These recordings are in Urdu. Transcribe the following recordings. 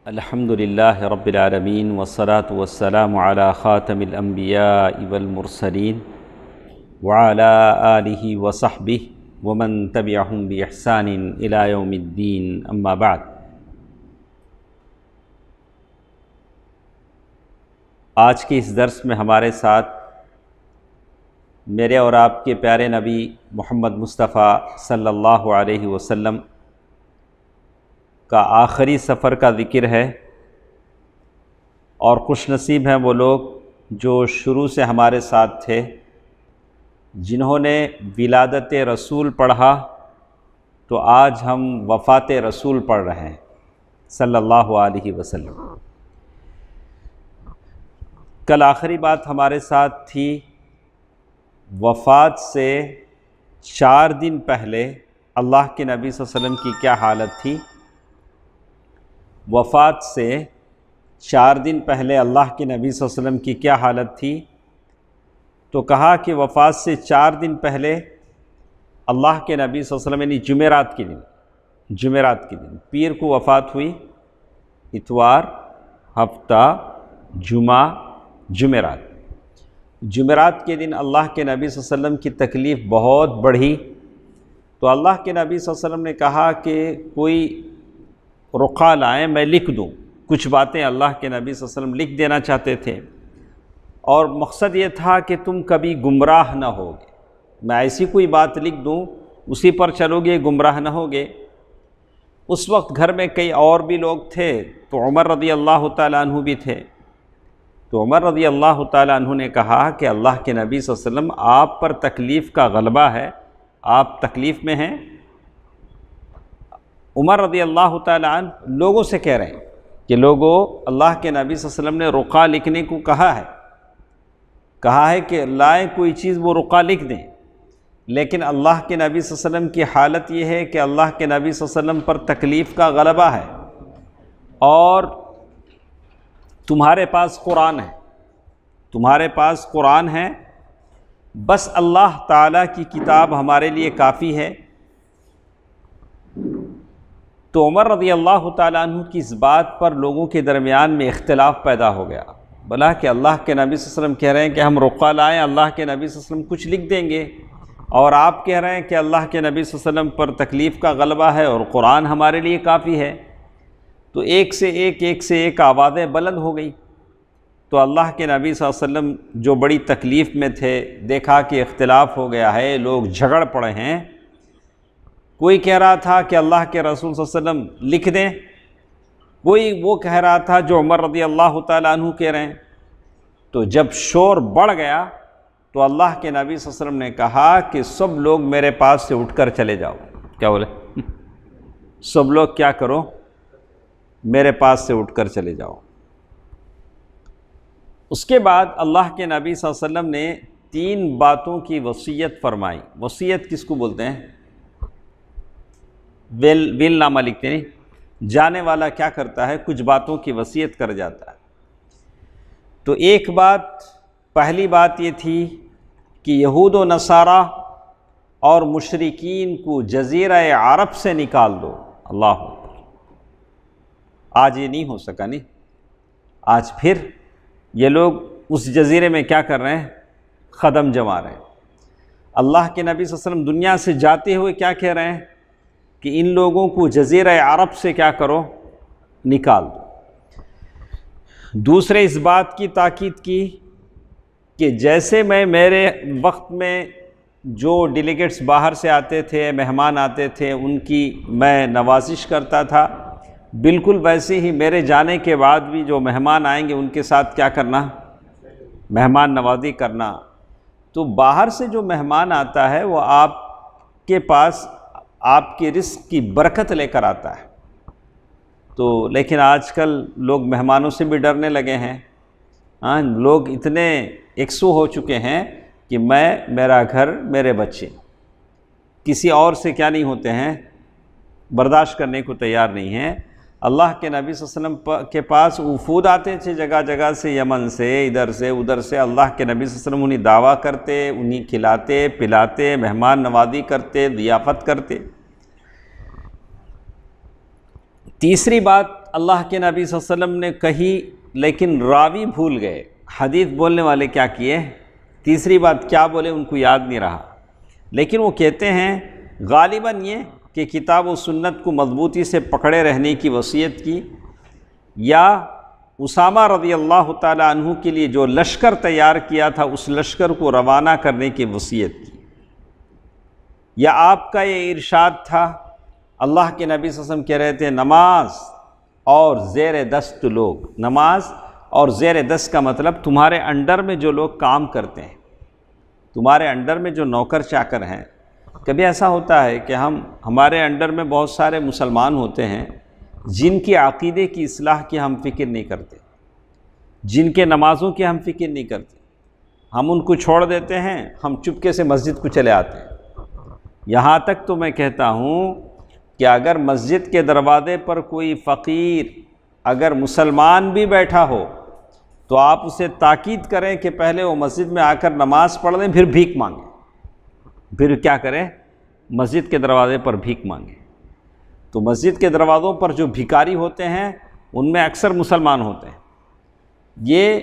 الحمد للہ رب العالمین والصلاة والسلام علی خاتم الانبیاء والمرسلین وعلی آلہ وصحبہ ومن تبعہم بإحسان الی یوم الدین، اما بعد۔ آج کے اس درس میں ہمارے ساتھ میرے اور آپ کے پیارے نبی محمد مصطفیٰ صلی اللہ علیہ وسلم کا آخری سفر کا ذکر ہے، اور خوش نصیب ہیں وہ لوگ جو شروع سے ہمارے ساتھ تھے، جنہوں نے ولادت رسول پڑھا تو آج ہم وفات رسول پڑھ رہے ہیں صلی اللہ علیہ وسلم۔ کل آخری بات ہمارے ساتھ تھی وفات سے 4 دن پہلے اللہ کے نبی صلی اللہ علیہ وسلم کی کیا حالت تھی۔ وفات سے 4 دن پہلے اللہ کے نبی صلی اللہ علیہ وسلم کی کیا حالت تھی، تو کہا کہ وفات سے 4 دن پہلے اللہ کے نبی صلی اللہ علیہ وسلم یعنی جمعرات کے دن پیر کو وفات ہوئی، اتوار، ہفتہ، جمعہ، جمعرات کے دن اللہ کے نبی صلی اللہ علیہ وسلم کی تکلیف بہت بڑھی، تو اللہ کے نبی صلی اللہ علیہ وسلم نے کہا کہ کوئی رقعہ لائیں، میں لکھ دوں۔ کچھ باتیں اللہ کے نبی صلی اللہ علیہ وسلم لکھ دینا چاہتے تھے، اور مقصد یہ تھا کہ تم کبھی گمراہ نہ ہوگے، میں ایسی کوئی بات لکھ دوں اسی پر چلو گے، گمراہ نہ ہوگے۔ اس وقت گھر میں کئی اور بھی لوگ تھے، تو عمر رضی اللہ تعالیٰ عنہ بھی تھے، تو عمر رضی اللہ تعالیٰ عنہ نے کہا کہ اللہ کے نبی صلی اللہ علیہ وسلم آپ پر تکلیف کا غلبہ ہے، آپ تکلیف میں ہیں۔ عمر رضی اللہ تعالیٰ عنہ لوگوں سے کہہ رہے ہیں کہ لوگوں، اللہ کے نبی صلی اللہ علیہ وسلم نے رقعہ لکھنے کو کہا ہے کہ لائیں کوئی چیز، وہ رقعہ لکھ دیں، لیکن اللہ کے نبی صلی اللہ علیہ وسلم کی حالت یہ ہے کہ اللہ کے نبی صلی اللہ علیہ وسلم پر تکلیف کا غلبہ ہے، اور تمہارے پاس قرآن ہے، بس اللہ تعالیٰ کی کتاب ہمارے لیے کافی ہے۔ تو عمر رضی اللہ تعالیٰ عنہ کی اس بات پر لوگوں کے درمیان میں اختلاف پیدا ہو گیا، بلا کہ اللہ کے نبی صلی اللہ علیہ وسلم کہہ رہے ہیں کہ ہم رقعہ لائیں، اللہ کے نبی صلی اللہ علیہ وسلم کچھ لکھ دیں گے، اور آپ کہہ رہے ہیں کہ اللہ کے نبی صلی اللہ علیہ وسلم پر تکلیف کا غلبہ ہے اور قرآن ہمارے لیے کافی ہے۔ تو ایک سے ایک آوازیں بلند ہو گئی، تو اللہ کے نبی صلی اللہ علیہ وسلم جو بڑی تکلیف میں تھے، دیکھا کہ اختلاف ہو گیا ہے، لوگ جھگڑ پڑے ہیں، کوئی کہہ رہا تھا کہ اللہ کے رسول صلی اللہ علیہ وسلم لکھ دیں، کوئی وہ کہہ رہا تھا جو عمر رضی اللہ تعالیٰ عنہ کہہ رہے ہیں۔ تو جب شور بڑھ گیا تو اللہ کے نبی صلی اللہ علیہ وسلم نے کہا کہ سب لوگ میرے پاس سے اٹھ کر چلے جاؤ۔ کیا بولے؟ سب لوگ کیا کرو؟ میرے پاس سے اٹھ کر چلے جاؤ۔ اس کے بعد اللہ کے نبی صلی اللہ علیہ وسلم نے 3 باتوں کی وصیت فرمائی۔ وصیت کس کو بولتے ہیں؟ ویل نامہ لکھتے نہیں، جانے والا کیا کرتا ہے؟ کچھ باتوں کی وصیت کر جاتا ہے۔ تو پہلی بات یہ تھی کہ یہود و نصارہ اور مشرکین کو جزیرہ عرب سے نکال دو۔ اللہ اکبر! آج یہ نہیں ہو سکا، نہیں، آج پھر یہ لوگ اس جزیرے میں کیا کر رہے ہیں؟ قدم جما رہے ہیں۔ اللہ کے نبی صلی اللہ علیہ وسلم دنیا سے جاتے ہوئے کیا کہہ رہے ہیں کہ ان لوگوں کو جزیرہ عرب سے کیا کرو؟ نکال دو۔ دوسرے اس بات کی تاکید کی کہ جیسے میرے وقت میں جو ڈیلیگیٹس باہر سے آتے تھے، مہمان آتے تھے، ان کی میں نوازش کرتا تھا، بالکل ویسے ہی میرے جانے کے بعد بھی جو مہمان آئیں گے ان کے ساتھ کیا کرنا؟ مہمان نوازی کرنا۔ تو باہر سے جو مہمان آتا ہے وہ آپ کے پاس آپ کے رزق کی برکت لے کر آتا ہے۔ تو لیکن آج کل لوگ مہمانوں سے بھی ڈرنے لگے ہیں، لوگ اتنے یکسو ہو چکے ہیں کہ میرا گھر، میرے بچے، کسی اور سے کیا نہیں ہوتے ہیں؟ برداشت کرنے کو تیار نہیں ہیں۔ اللہ کے نبی صلی اللہ علیہ وسلم کے پاس وفود آتے تھے جگہ جگہ سے، یمن سے، ادھر سے ادھر سے، اللہ کے نبی صلی اللہ علیہ وسلم انہیں دعویٰ کرتے، انہیں کھلاتے پلاتے، مہمان نوازی کرتے، ضیافت کرتے۔ تیسری بات اللہ کے نبی صلی اللہ علیہ وسلم نے کہی، لیکن راوی بھول گئے، حدیث بولنے والے کیا کیے، تیسری بات کیا بولے ان کو یاد نہیں رہا، لیکن وہ کہتے ہیں غالباً یہ کہ کتاب و سنت کو مضبوطی سے پکڑے رہنے کی وصیت کی، یا اسامہ رضی اللہ تعالی عنہ کے لیے جو لشکر تیار کیا تھا اس لشکر کو روانہ کرنے کی وصیت کی، یا آپ کا یہ ارشاد تھا، اللہ کے نبی صلی اللہ علیہ وسلم کہہ رہے تھے نماز اور زیر دست لوگ، نماز اور زیر دست کا مطلب تمہارے انڈر میں جو لوگ کام کرتے ہیں، تمہارے انڈر میں جو نوکر چاکر ہیں۔ کبھی ایسا ہوتا ہے کہ ہمارے انڈر میں بہت سارے مسلمان ہوتے ہیں جن کی عقیدے کی اصلاح کی ہم فکر نہیں کرتے، جن کے نمازوں کی ہم فکر نہیں کرتے، ہم ان کو چھوڑ دیتے ہیں، ہم چپکے سے مسجد کو چلے آتے ہیں۔ یہاں تک تو میں کہتا ہوں کہ اگر مسجد کے دروازے پر کوئی فقیر اگر مسلمان بھی بیٹھا ہو تو آپ اسے تاکید کریں کہ پہلے وہ مسجد میں آ کر نماز پڑھ لیں، پھر بھیک مانگیں، پھر کیا کریں، مسجد کے دروازے پر بھیک مانگیں۔ تو مسجد کے دروازوں پر جو بھکاری ہوتے ہیں ان میں اکثر مسلمان ہوتے ہیں، یہ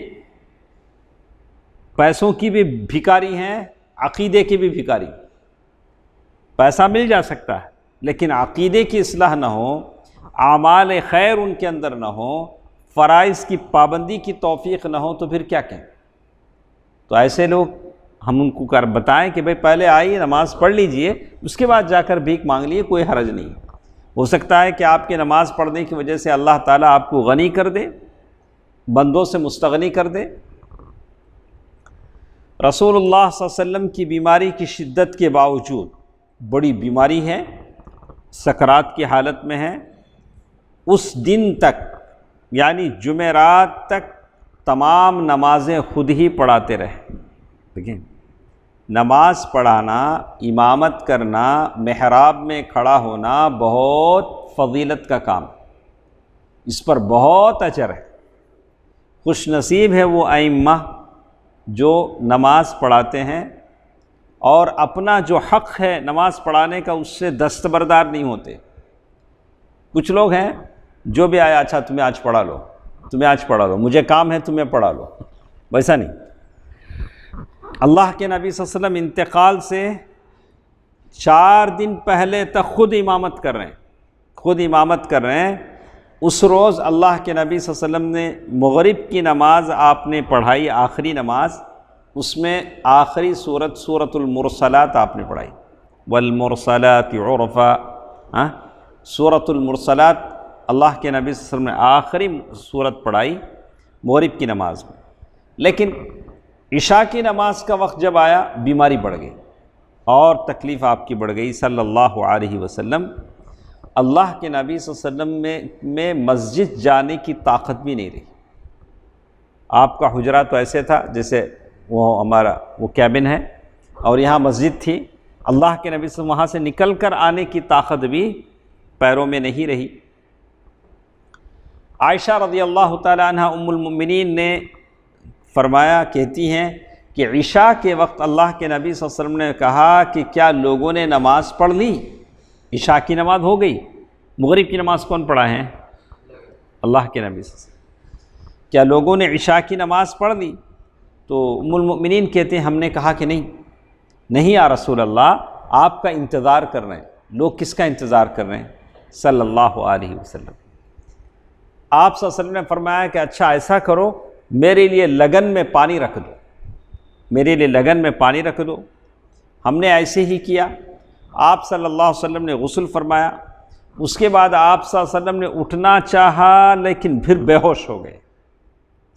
پیسوں کی بھی بھکاری ہیں، عقیدے کی بھی بھکاری۔ پیسہ مل جا سکتا ہے لیکن عقیدے کی اصلاح نہ ہو، اعمال خیر ان کے اندر نہ ہو، فرائض کی پابندی کی توفیق نہ ہو، تو پھر کیا کہیں۔ تو ایسے لوگ ہم ان کو بتائیں کہ بھئی پہلے آئیے نماز پڑھ لیجئے، اس کے بعد جا کر بھیک مانگ لیے، کوئی حرج نہیں۔ ہو سکتا ہے کہ آپ کے نماز پڑھنے کی وجہ سے اللہ تعالیٰ آپ کو غنی کر دے، بندوں سے مستغنی کر دے۔ رسول اللہ صلی اللہ علیہ وسلم کی بیماری کی شدت کے باوجود، بڑی بیماری ہے، سکرات کی حالت میں ہے، اس دن تک یعنی جمعرات تک تمام نمازیں خود ہی پڑھاتے رہے۔ دیکھیں، نماز پڑھانا، امامت کرنا، محراب میں کھڑا ہونا بہت فضیلت کا کام، اس پر بہت اجر ہے۔ خوش نصیب ہے وہ ائمہ جو نماز پڑھاتے ہیں اور اپنا جو حق ہے نماز پڑھانے کا اس سے دستبردار نہیں ہوتے۔ کچھ لوگ ہیں جو بھی آیا، اچھا تمہیں آج پڑھا لو، تمہیں آج پڑھا لو، مجھے کام ہے تمہیں پڑھا لو، ویسا نہیں۔ اللہ کے نبی صلی اللہ علیہ وسلم انتقال سے 4 دن پہلے تک خود امامت کر رہے ہیں، خود امامت کر رہے ہیں۔ اس روز اللہ کے نبی صلی اللہ علیہ وسلم نے مغرب کی نماز آپ نے پڑھائی، آخری نماز، اس میں آخری سورۃ المرسلات آپ نے پڑھائی، والمرسلات عرفا۔ سورۃ المرسلات اللہ کے نبی صلی اللہ علیہ وسلم نے آخری سورت پڑھائی مغرب کی نماز میں۔ لیکن عشاء کی نماز کا وقت جب آیا، بیماری بڑھ گئی اور تکلیف آپ کی بڑھ گئی صلی اللہ علیہ وسلم۔ اللہ کے نبی صلی اللہ علیہ وسلم میں مسجد جانے کی طاقت بھی نہیں رہی۔ آپ کا حجرہ تو ایسے تھا جیسے وہ ہمارا وہ کیبن ہے اور یہاں مسجد تھی، اللہ کے نبی صلی اللہ علیہ وسلم وہاں سے نکل کر آنے کی طاقت بھی پیروں میں نہیں رہی۔ عائشہ رضی اللہ تعالی عنہ ام المؤمنین نے فرمایا، کہتی ہیں کہ عشاء کے وقت اللہ کے نبی صلی اللہ علیہ وسلم نے کہا کہ کیا لوگوں نے نماز پڑھ لی؟ عشاء کی نماز ہو گئی، مغرب کی نماز کون پڑھا ہے؟ اللہ کے نبی صلی اللہ علیہ وسلم۔ کیا لوگوں نے عشاء کی نماز پڑھ لی؟ تو ام المؤمنین کہتے ہیں ہم نے کہا کہ نہیں یا رسول اللہ، آپ کا انتظار کر رہے ہیں۔ لوگ کس کا انتظار کر رہے ہیں؟ صلی اللہ علیہ وسلم۔ آپ صلی اللہ علیہ وسلم نے فرمایا کہ اچھا ایسا کرو، میرے لیے لگن میں پانی رکھ دو، میرے لیے لگن میں پانی رکھ دو۔ ہم نے ایسے ہی کیا، آپ صلی اللہ علیہ وسلم نے غسل فرمایا، اس کے بعد آپ صلی اللہ علیہ وسلم نے اٹھنا چاہا لیکن پھر بے ہوش ہو گئے۔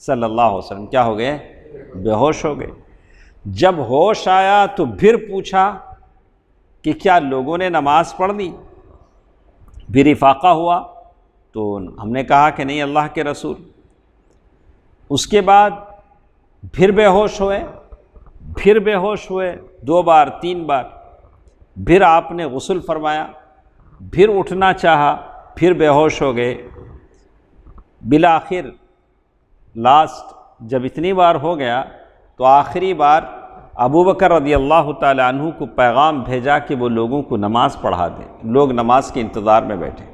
صلی اللہ علیہ وسلم کیا ہو گئے؟ بے ہوش ہو گئے۔ جب ہوش آیا تو پھر پوچھا کہ کیا لوگوں نے نماز پڑھ لی؟ پھر افاقہ ہوا تو ہم نے کہا کہ نہیں اللہ کے رسول۔ اس کے بعد پھر بے ہوش ہوئے، پھر بے ہوش ہوئے 2 بار 3 بار، پھر آپ نے غسل فرمایا، پھر اٹھنا چاہا، پھر بے ہوش ہو گئے۔ بالآخر لاسٹ جب اتنی بار ہو گیا تو آخری بار ابو بکر رضی اللہ تعالی عنہ کو پیغام بھیجا کہ وہ لوگوں کو نماز پڑھا دیں۔ لوگ نماز کے انتظار میں بیٹھے۔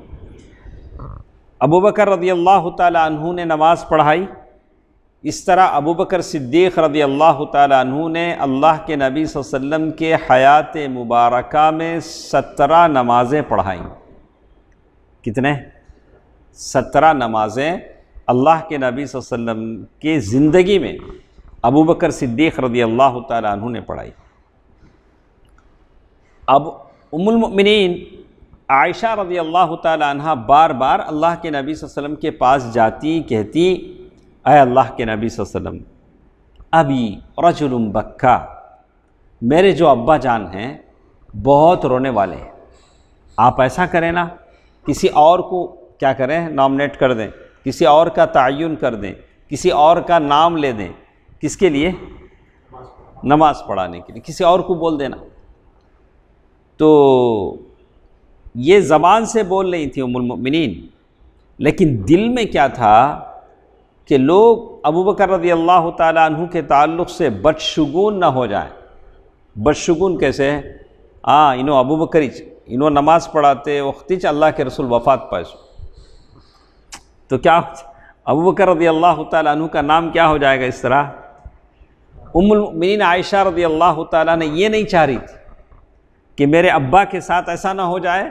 ابو بکر رضی اللہ تعالیٰ عنہ نے نماز پڑھائی، اس طرح ابو بکر صدیق رضی اللہ تعالیٰ عنہ نے اللہ کے نبی صلی اللہ علیہ وسلم کے حیات مبارکہ میں 17 نمازیں پڑھائیں۔ کتنے؟ 17 نمازیں اللہ کے نبی صلی اللہ علیہ وسلم کی زندگی میں ابو بکر صدیق رضی اللہ تعالیٰ عنہ نے پڑھائی۔ اب ام المؤمنین عائشہ رضی اللہ تعالیٰ عنہ بار بار اللہ کے نبی صلی اللہ علیہ وسلم کے پاس جاتی، کہتی اے اللہ کے نبی صلی اللہ علیہ وسلم، ابی رجل بکا، میرے جو ابا جان ہیں بہت رونے والے ہیں، آپ ایسا کریں نا، کسی اور کو کیا کریں، نامنیٹ کر دیں، کسی اور کا تعین کر دیں، کسی اور کا نام لے دیں، کس کے لیے؟ نماز پڑھانے کے لیے، کسی اور کو بول دینا۔ تو یہ زبان سے بول رہی تھی ام المؤمنین، لیکن دل میں کیا تھا کہ لوگ ابو بکر رضی اللہ تعالیٰ عنہ کے تعلق سے بدشگون نہ ہو جائیں۔ بدشگون کیسے ہے؟ انہوں ابو بکری انہوں نماز پڑھاتے وقتی اللہ کے رسول وفات پائسو، تو کیا ابو بکر رضی اللہ تعالیٰ عنہ کا نام کیا ہو جائے گا اس طرح؟ ام المؤمنین عائشہ رضی اللہ تعالیٰ نے یہ نہیں چاہ رہی تھی کہ میرے ابا کے ساتھ ایسا نہ ہو جائے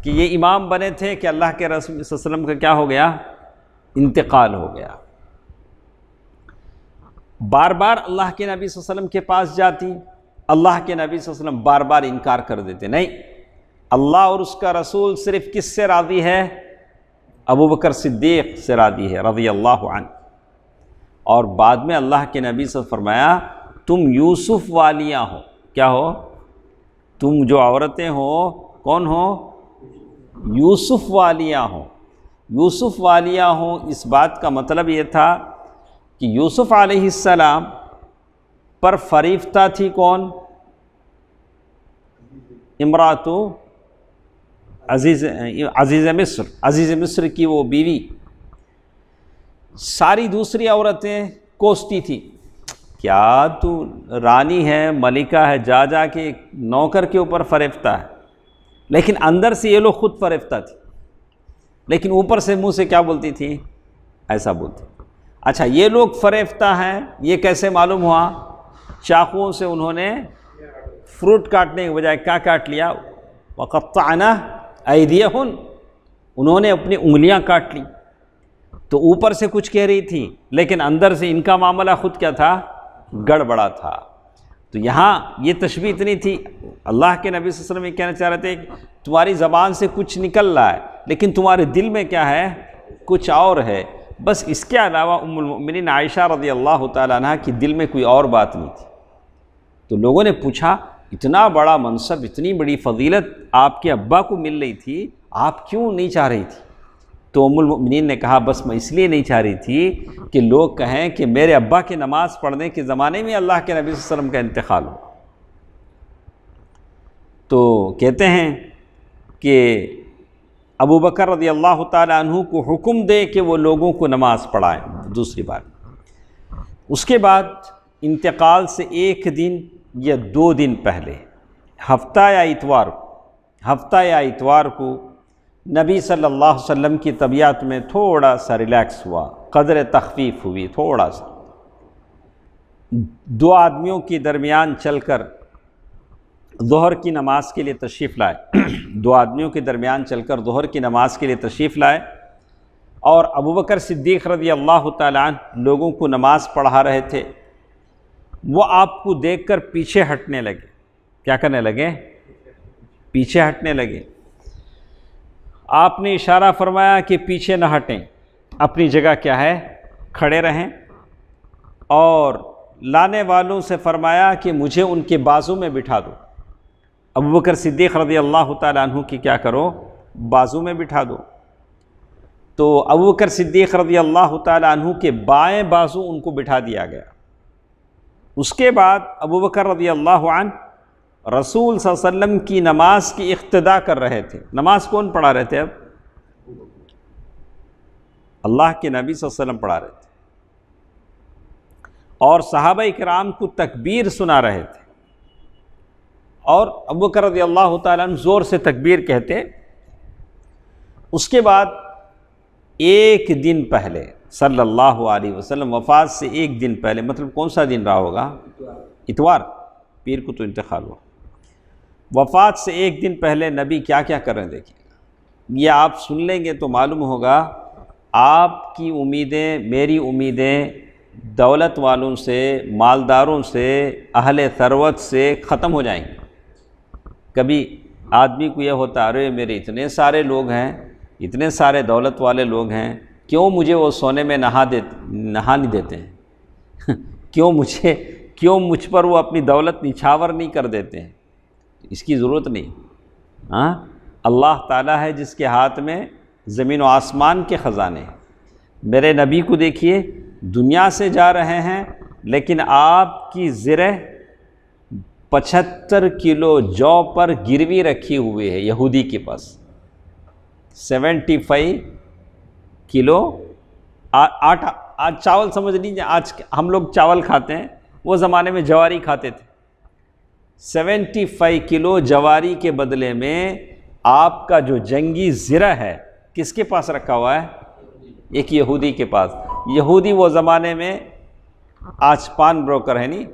کہ یہ امام بنے تھے کہ اللہ کے رسول صلی اللہ علیہ وسلم کا کیا ہو گیا؟ انتقال ہو گیا۔ بار بار اللہ کے نبی صلی اللہ علیہ وسلم کے پاس جاتی، اللہ کے نبی صلی اللہ علیہ وسلم بار بار انکار کر دیتے، نہیں، اللہ اور اس کا رسول صرف کس سے راضی ہے؟ ابو بکر صدیق سے راضی ہے رضی اللہ عنہ۔ اور بعد میں اللہ کے نبی سے فرمایا تم یوسف والیاں ہو، کیا ہو؟ تم جو عورتیں ہو کون ہو؟ یوسف والیاں ہو۔ یوسف والیاں ہو، اس بات کا مطلب یہ تھا کہ یوسف علیہ السلام پر فریفتہ تھی کون؟ امرات عزیز مصر کی وہ بیوی، ساری دوسری عورتیں کوستی تھی، کیا تو رانی ہے، ملکہ ہے، جا کے نوکر کے اوپر فریفتہ ہے، لیکن اندر سے یہ لوگ خود فریفتہ تھی، لیکن اوپر سے منہ سے کیا بولتی تھی؟ ایسا بولتی۔ اچھا، یہ لوگ فریفتہ ہیں، یہ کیسے معلوم ہوا؟ چاقوؤں سے انہوں نے فروٹ کاٹنے کے بجائے کیا کاٹ لیا؟ وَقَطَّعْنَا أَيْدِيَهُنَّ، انہوں نے اپنی انگلیاں کاٹ لی۔ تو اوپر سے کچھ کہہ رہی تھی، لیکن اندر سے ان کا معاملہ خود کیا تھا؟ گڑبڑا تھا۔ تو یہاں یہ تشبیہ اتنی تھی، اللہ کے نبی صلی اللہ علیہ وسلم یہ کہنا چاہ رہے تھے کہ تمہاری زبان سے کچھ نکل رہا ہے، لیکن تمہارے دل میں کیا ہے؟ کچھ اور ہے۔ بس اس کے علاوہ ام المؤمنین عائشہ رضی اللہ تعالیٰ عنہ کی دل میں کوئی اور بات نہیں تھی۔ تو لوگوں نے پوچھا اتنا بڑا منصب، اتنی بڑی فضیلت آپ کے ابا کو مل رہی تھی، آپ کیوں نہیں چاہ رہی تھی؟ تو ام المؤمنین نے کہا بس میں اس لیے نہیں چاہ رہی تھی کہ لوگ کہیں کہ میرے ابا کے نماز پڑھنے کے زمانے میں اللہ کے نبی صلی اللہ علیہ وسلم کا انتقال ہو۔ تو کہتے ہیں کہ ابو بکر رضی اللہ تعالیٰ عنہ کو حکم دے کہ وہ لوگوں کو نماز پڑھائیں۔ دوسری بات، اس کے بعد انتقال سے 1 دن یا 2 دن پہلے، ہفتہ یا اتوار کو نبی صلی اللہ علیہ وسلم کی طبیعت میں تھوڑا سا ریلیکس ہوا، قدر تخفیف ہوئی، تھوڑا سا 2 آدمیوں کے درمیان چل کر ظہر کی نماز کے لیے تشریف لائے 2 آدمیوں کے درمیان چل کر ظہر کی نماز کے لیے تشریف لائے، اور ابو بکر صدیق رضی اللہ تعالیٰ عنہ لوگوں کو نماز پڑھا رہے تھے۔ وہ آپ کو دیکھ کر پیچھے ہٹنے لگے۔ کیا کرنے لگے؟ پیچھے ہٹنے لگے۔ آپ نے اشارہ فرمایا کہ پیچھے نہ ہٹیں، اپنی جگہ کیا ہے؟ کھڑے رہیں، اور لانے والوں سے فرمایا کہ مجھے ان کے بازو میں بٹھا دو۔ ابو بکر صدیق رضی اللہ تعالیٰ عنہ کی کیا کرو؟ بازو میں بٹھا دو۔ تو ابو بکر صدیق رضی اللہ تعالیٰ عنہ کے بائیں بازو ان کو بٹھا دیا گیا۔ اس کے بعد ابو بکر رضی اللہ عنہ رسول صلی اللہ علیہ وسلم کی نماز کی اقتدا کر رہے تھے۔ نماز کون پڑھا رہے تھے؟ اب اللہ کے نبی صلی اللہ علیہ وسلم پڑھا رہے تھے، اور صحابہ کرام کو تکبیر سنا رہے تھے، اور ابو بکر رضی اللہ تعالیٰ عنہ زور سے تکبیر کہتے۔ اس کے بعد ایک دن پہلے صلی اللہ علیہ وسلم، وفات سے ایک دن پہلے، مطلب کون سا دن رہا ہوگا؟ اتوار، پیر کو تو انتقال ہوا۔ وفات سے ایک دن پہلے نبی کیا کیا کر رہے ہیں دیکھیں، یہ آپ سن لیں گے تو معلوم ہوگا آپ کی امیدیں، میری امیدیں دولت والوں سے، مالداروں سے، اہل ثروت سے ختم ہو جائیں گی۔ کبھی آدمی کو یہ ہوتا ہے ارے میرے اتنے سارے لوگ ہیں، اتنے سارے دولت والے لوگ ہیں، کیوں مجھے وہ سونے میں نہا نہیں دیتے ہیں کیوں مجھ پر وہ اپنی دولت نچھاور نہیں کر دیتے ہیں؟ اس کی ضرورت نہیں۔ ہاں، اللہ تعالیٰ ہے جس کے ہاتھ میں زمین و آسمان کے خزانے ہیں۔ میرے نبی کو دیکھیے، دنیا سے جا رہے ہیں لیکن آپ کی زرہ 75 کلو جو پر گروی رکھی ہوئی ہے یہودی کے پاس، 75 کلو آٹا، آج چاول سمجھ لیجیے، آج ہم لوگ چاول کھاتے ہیں، وہ زمانے میں جواری کھاتے تھے۔ 75 کلو جواری کے بدلے میں آپ کا جو جنگی زرہ ہے کس کے پاس رکھا ہوا ہے؟ ایک یہودی کے پاس۔ یہودی وہ زمانے میں، آج پان بروکر ہے نہیں،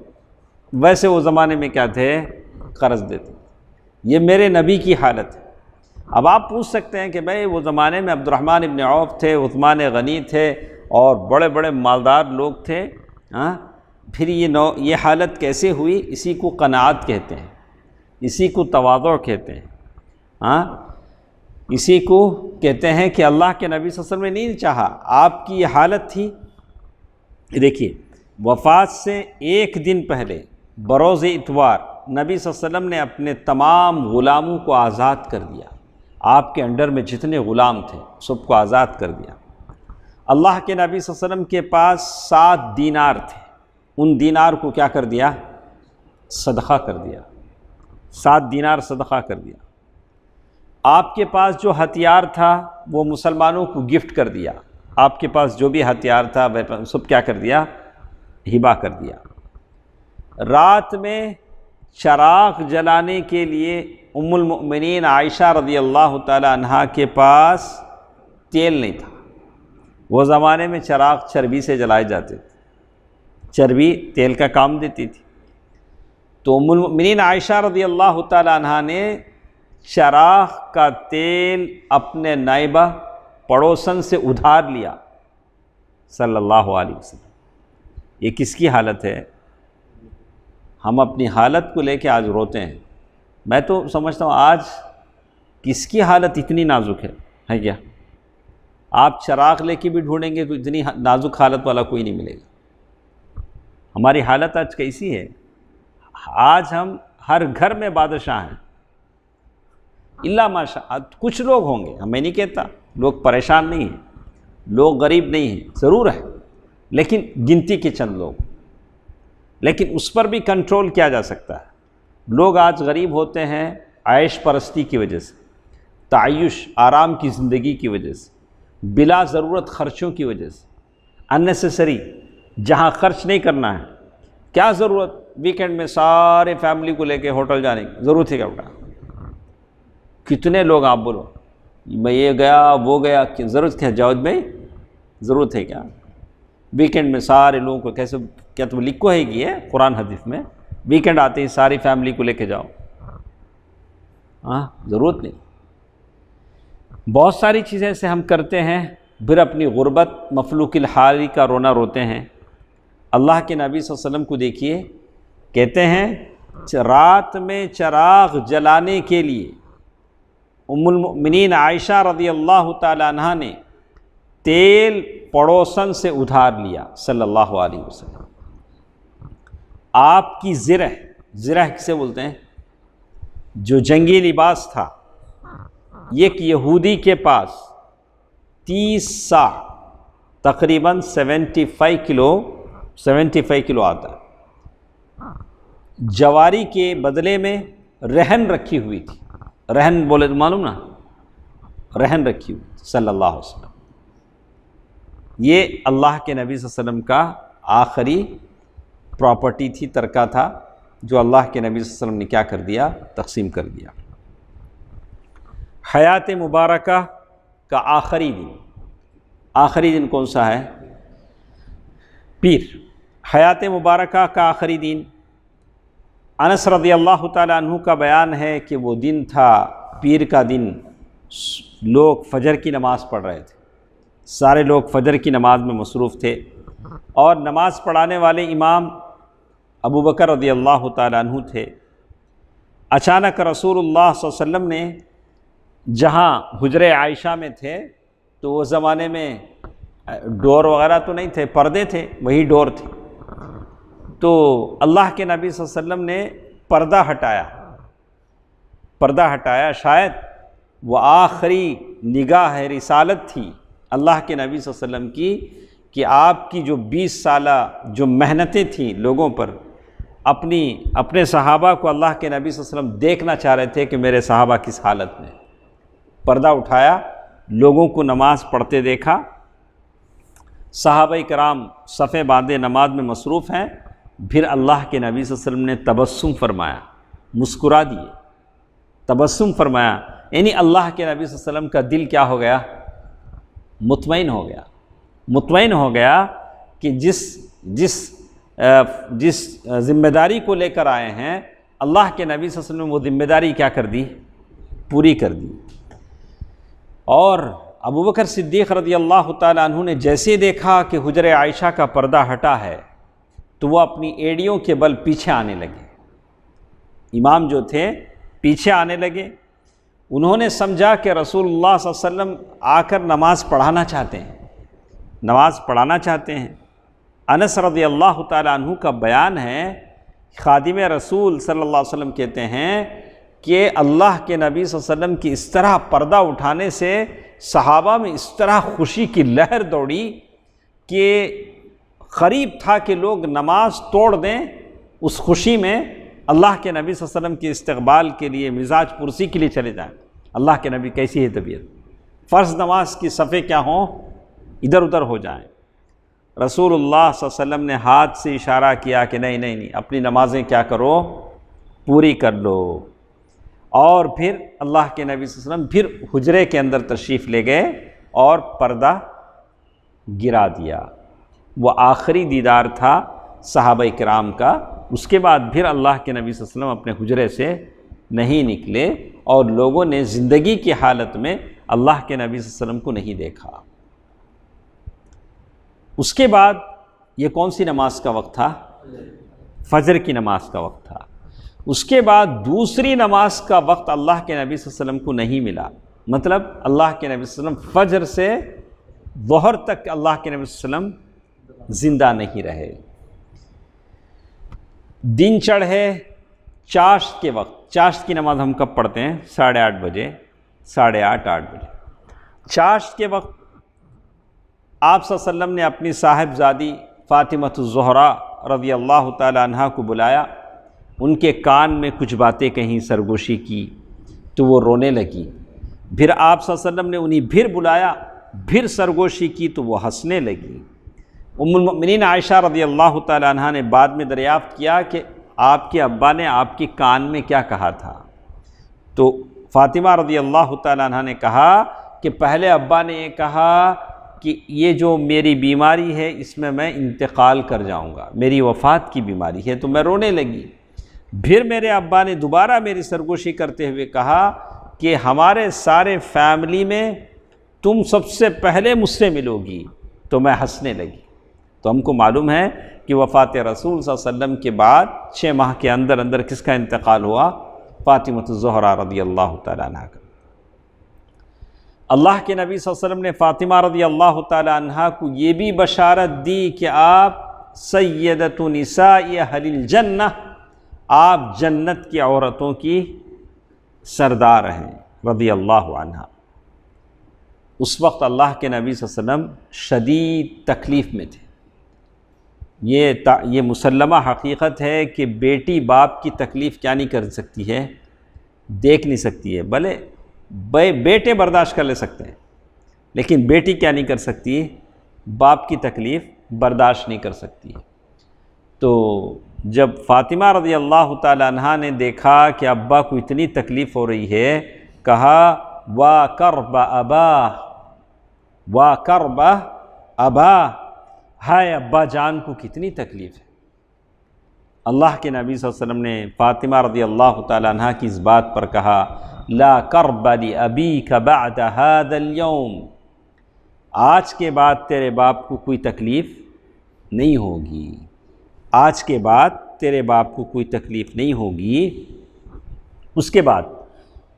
ویسے وہ زمانے میں کیا تھے؟ قرض دیتے۔ یہ میرے نبی کی حالت ہے۔ اب آپ پوچھ سکتے ہیں کہ بھئی وہ زمانے میں عبد الرحمن ابن عوف تھے، عثمان غنی تھے اور بڑے بڑے مالدار لوگ تھے، پھر یہ حالت کیسے ہوئی؟ اسی کو قناعت کہتے ہیں، اسی کو تواضع کہتے ہیں، اسی کو کہتے ہیں کہ اللہ کے نبی صلی اللہ علیہ وسلم نے نہیں چاہا، آپ کی یہ حالت تھی۔ دیکھیے، وفات سے ایک دن پہلے بروز اتوار نبی صلی اللہ علیہ وسلم نے اپنے تمام غلاموں کو آزاد کر دیا۔ آپ کے انڈر میں جتنے غلام تھے سب کو آزاد کر دیا۔ اللہ کے نبی صلی اللہ علیہ وسلم کے پاس 7 دینار تھے، ان دینار کو کیا کر دیا؟ صدقہ کر دیا۔ 7 دینار صدقہ کر دیا۔ آپ کے پاس جو ہتھیار تھا وہ مسلمانوں کو گفٹ کر دیا۔ آپ کے پاس جو بھی ہتھیار تھا سب کیا کر دیا؟ ہبہ کر دیا۔ رات میں چراغ جلانے کے لیے ام المؤمنین عائشہ رضی اللہ تعالی عنہا کے پاس تیل نہیں تھا۔ وہ زمانے میں چراغ چربی سے جلائے جاتے تھے، چربی تیل کا کام دیتی تھی۔ تو ام المؤمنین عائشہ رضی اللہ تعالی عنہا نے چراغ کا تیل اپنے نائبہ پڑوسن سے ادھار لیا صلی اللہ علیہ وسلم۔ یہ کس کی حالت ہے؟ ہم اپنی حالت کو لے کے آج روتے ہیں۔ میں تو سمجھتا ہوں آج کس کی حالت اتنی نازک ہے کیا؟ آپ چراغ لے کے بھی ڈھونڈیں گے تو اتنی نازک حالت والا کوئی نہیں ملے گا۔ ہماری حالت آج کیسی ہے؟ آج ہم ہر گھر میں بادشاہ ہیں، اللہ ماشاء، کچھ لوگ ہوں گے، میں نہیں کہتا لوگ پریشان نہیں ہیں، لوگ غریب نہیں ہیں، ضرور ہے، لیکن گنتی کے چند لوگ، لیکن اس پر بھی کنٹرول کیا جا سکتا ہے۔ لوگ آج غریب ہوتے ہیں عیش پرستی کی وجہ سے، تعیش، آرام کی زندگی کی وجہ سے، بلا ضرورت خرچوں کی وجہ سے، اننیسیسری جہاں خرچ نہیں کرنا ہے۔ کیا ضرورت ویکنڈ میں سارے فیملی کو لے کے ہوٹل جانے کی ضرورت ہے کیا بیٹا؟ کتنے لوگ آپ بولو، میں یہ گیا وہ گیا، ضرورت کیا جاوید بھائی؟ ضرورت ہے کیا؟ ویکنڈ میں سارے لوگوں کو کیسے، کیا تم لکھو ہے کہ ہے قرآن حدیث میں ویکنڈ آتے ہی ساری فیملی کو لے کے جاؤ؟ ضرورت نہیں۔ بہت ساری چیزیں سے ہم کرتے ہیں، پھر اپنی غربت، مفلوق الحالی کا رونا روتے ہیں۔ اللہ کے نبی صلی اللہ علیہ وسلم کو دیکھیے، کہتے ہیں رات میں چراغ جلانے کے لیے ام المؤمنین عائشہ رضی اللہ تعالی عنہا نے تیل پڑوسن سے ادھار لیا صلی اللہ علیہ وسلم۔ آپ کی زرہ کسے بولتے ہیں؟ جو جنگی لباس تھا، ایک یہودی کے پاس 30 سا، تقریباً 75 کلو آتا ہے، جواری کے بدلے میں رہن رکھی ہوئی تھی۔ رہن بولے تو معلوم نا، رہن رکھی ہوئی صلی اللہ علیہ وسلم۔ یہ اللہ کے نبی صلی اللہ علیہ وسلم کا آخری پراپرٹی تھی، ترکہ تھا، جو اللہ کے نبی صلی اللہ علیہ وسلم نے کیا کر دیا؟ تقسیم کر دیا۔ حیات مبارکہ کا آخری دن، آخری دن کون سا ہے؟ پیر، حیات مبارکہ کا آخری دن۔ انس رضی اللہ تعالیٰ عنہ کا بیان ہے کہ وہ دن تھا پیر کا دن، لوگ فجر کی نماز پڑھ رہے تھے، سارے لوگ فجر کی نماز میں مصروف تھے، اور نماز پڑھانے والے امام ابو بکر رضی اللہ تعالیٰ عنہ تھے۔ اچانک رسول اللہ صلی اللہ علیہ وسلم نے جہاں حجرِ عائشہ میں تھے تو وہ زمانے میں ڈور وغیرہ تو نہیں تھے، پردے تھے، وہی ڈور تھے، تو اللہ کے نبی صلی اللہ علیہ وسلم نے پردہ ہٹایا، شاید وہ آخری نگاہ رسالت تھی اللہ کے نبی صلی اللہ علیہ وسلم کی، کہ آپ کی جو 20 سالہ جو محنتیں تھیں لوگوں پر، اپنے صحابہ کو اللہ کے نبی صلی اللہ علیہ وسلم دیکھنا چاہ رہے تھے کہ میرے صحابہ کس حالت میں۔ پردہ اٹھایا، لوگوں کو نماز پڑھتے دیکھا، صحابہ کرام صفیں باندھے نماز میں مصروف ہیں، پھر اللہ کے نبی صلی اللہ علیہ وسلم نے تبسم فرمایا، مسکرا دیے، تبسم فرمایا، یعنی اللہ کے نبی صلی اللہ علیہ وسلم کا دل کیا ہو گیا؟ مطمئن ہو گیا کہ جس ذمہ داری کو لے کر آئے ہیں اللہ کے نبی صلی اللہ علیہ وسلم نے وہ ذمہ داری کیا کر دی؟ پوری کر دی۔ اور ابو بکر صدیق رضی اللہ تعالیٰ عنہ نے جیسے دیکھا کہ حجرِ عائشہ کا پردہ ہٹا ہے تو وہ اپنی ایڑیوں کے بل پیچھے آنے لگے، امام جو تھے پیچھے آنے لگے۔ انہوں نے سمجھا کہ رسول اللہ صلی اللہ علیہ وسلم آ کر نماز پڑھانا چاہتے ہیں۔ انس رضی اللہ تعالیٰ عنہ کا بیان ہے، خادم رسول صلی اللہ علیہ وسلم کہتے ہیں کہ اللہ کے نبی صلی اللہ علیہ وسلم کی اس طرح پردہ اٹھانے سے صحابہ میں اس طرح خوشی کی لہر دوڑی کہ قریب تھا کہ لوگ نماز توڑ دیں اس خوشی میں، اللہ کے نبی صلی اللہ علیہ وسلم کے استقبال کے لیے، مزاج پرسی کے لیے چلے جائیں۔ اللہ کے نبی کیسی ہے طبیعت، فرض نماز کی صفیں کیا ہوں، ادھر ادھر ہو جائیں۔ رسول اللہ صلی اللہ علیہ وسلم نے ہاتھ سے اشارہ کیا کہ نہیں اپنی نمازیں کیا کرو، پوری کر لو۔ اور پھر اللہ کے نبی صلی اللہ علیہ وسلم پھر حجرے کے اندر تشریف لے گئے اور پردہ گرا دیا۔ وہ آخری دیدار تھا صحابہ کرام کا، اس کے بعد پھر اللہ کے نبی صلی اللہ علیہ وسلم اپنے حجرے سے نہیں نکلے، اور لوگوں نے زندگی کی حالت میں اللہ کے نبی صلی اللہ علیہ وسلم کو نہیں دیکھا۔ اس کے بعد یہ کون سی نماز کا وقت تھا؟ فجر کی نماز کا وقت تھا۔ اس کے بعد دوسری نماز کا وقت اللہ کے نبی صلی اللہ علیہ وسلم کو نہیں ملا، مطلب اللہ کے نبی صلی اللہ علیہ وسلم فجر سے ظہر تک اللہ کے نبی صلی اللہ علیہ وسلم زندہ نہیں رہے۔ دن چڑھے چاشت کے وقت، چاشت کی نماز ہم کب پڑھتے ہیں؟ 8:30 بجے، 8:30 بجے۔ چاشت کے وقت آپ صلی اللہ علیہ وسلم نے اپنی صاحبزادی فاطمہ الزہرا رضی اللہ تعالی عنہا کو بلایا، ان کے کان میں کچھ باتیں کہیں، سرگوشی کی، تو وہ رونے لگی۔ پھر آپ صلی اللہ علیہ وسلم نے انہیں پھر بلایا، پھر سرگوشی کی تو وہ ہنسنے لگی۔ ام المؤمنین عائشہ رضی اللہ تعالی عنہا نے بعد میں دریافت کیا کہ آپ کے ابا نے آپ کے کان میں کیا کہا تھا؟ تو فاطمہ رضی اللہ تعالی عنہا نے کہا کہ پہلے ابا نے یہ کہا کہ یہ جو میری بیماری ہے اس میں انتقال کر جاؤں گا، میری وفات کی بیماری ہے، تو میں رونے لگی۔ پھر میرے ابا نے دوبارہ میری سرگوشی کرتے ہوئے کہا کہ ہمارے سارے فیملی میں تم سب سے پہلے مجھ سے ملو گی، تو میں ہنسنے لگی۔ تو ہم کو معلوم ہے کہ وفات رسول صلی اللہ علیہ وسلم کے بعد 6 ماہ کے اندر اندر کس کا انتقال ہوا؟ فاطمہ الزہرا رضی اللہ تعالی عنہ کا۔ اللہ کے نبی صلی اللہ علیہ وسلم نے فاطمہ رضی اللہ تعالی عنہ کو یہ بھی بشارت دی کہ آپ سیدۃ نساء اہل الجنہ، آپ جنت کی عورتوں کی سردار ہیں رضی اللہ عنہ۔ اس وقت اللہ کے نبی صلی اللہ علیہ وسلم شدید تکلیف میں تھے۔ یہ مسلمہ حقیقت ہے کہ بیٹی باپ کی تکلیف کیا نہیں کر سکتی ہے، دیکھ نہیں سکتی ہے۔ بھلے بیٹے برداشت کر لے سکتے ہیں، لیکن بیٹی کیا نہیں کر سکتی؟ باپ کی تکلیف برداشت نہیں کر سکتی۔ تو جب فاطمہ رضی اللہ تعالی عنہا نے دیکھا کہ ابا کو اتنی تکلیف ہو رہی ہے، کہا وَا كَرْبَ أَبَاهُ، وَكَرْبَ أَبَا، ہائے ابا جان کو کتنی تکلیف ہے۔ اللہ کے نبی صلی اللہ علیہ وسلم نے فاطمہ رضی اللہ تعالی عنہ کی اس بات پر کہا لا کرب لأبیک بعد هذا اليوم، آج کے بعد تیرے باپ کو کوئی تکلیف نہیں ہوگی، آج کے بعد تیرے باپ کو کوئی تکلیف نہیں ہوگی۔ اس کے بعد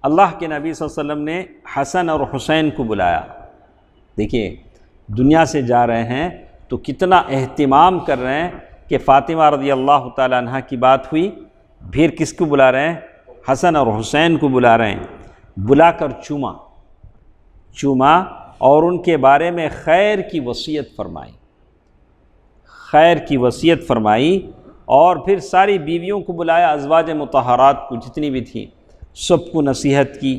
اللہ کے نبی صلی اللہ علیہ وسلم نے حسن اور حسین کو بلایا۔ دیکھیے دنیا سے جا رہے ہیں تو کتنا اہتمام کر رہے ہیں کہ فاطمہ رضی اللہ تعالی عنہ کی بات ہوئی، پھر کس کو بلا رہے ہیں؟ حسن اور حسین کو بلا رہے ہیں، بلا کر چوما اور ان کے بارے میں خیر کی وصیت فرمائی، خیر کی وصیت فرمائی، اور پھر ساری بیویوں کو بلایا، ازواج مطہرات کو جتنی بھی تھیں سب کو نصیحت کی۔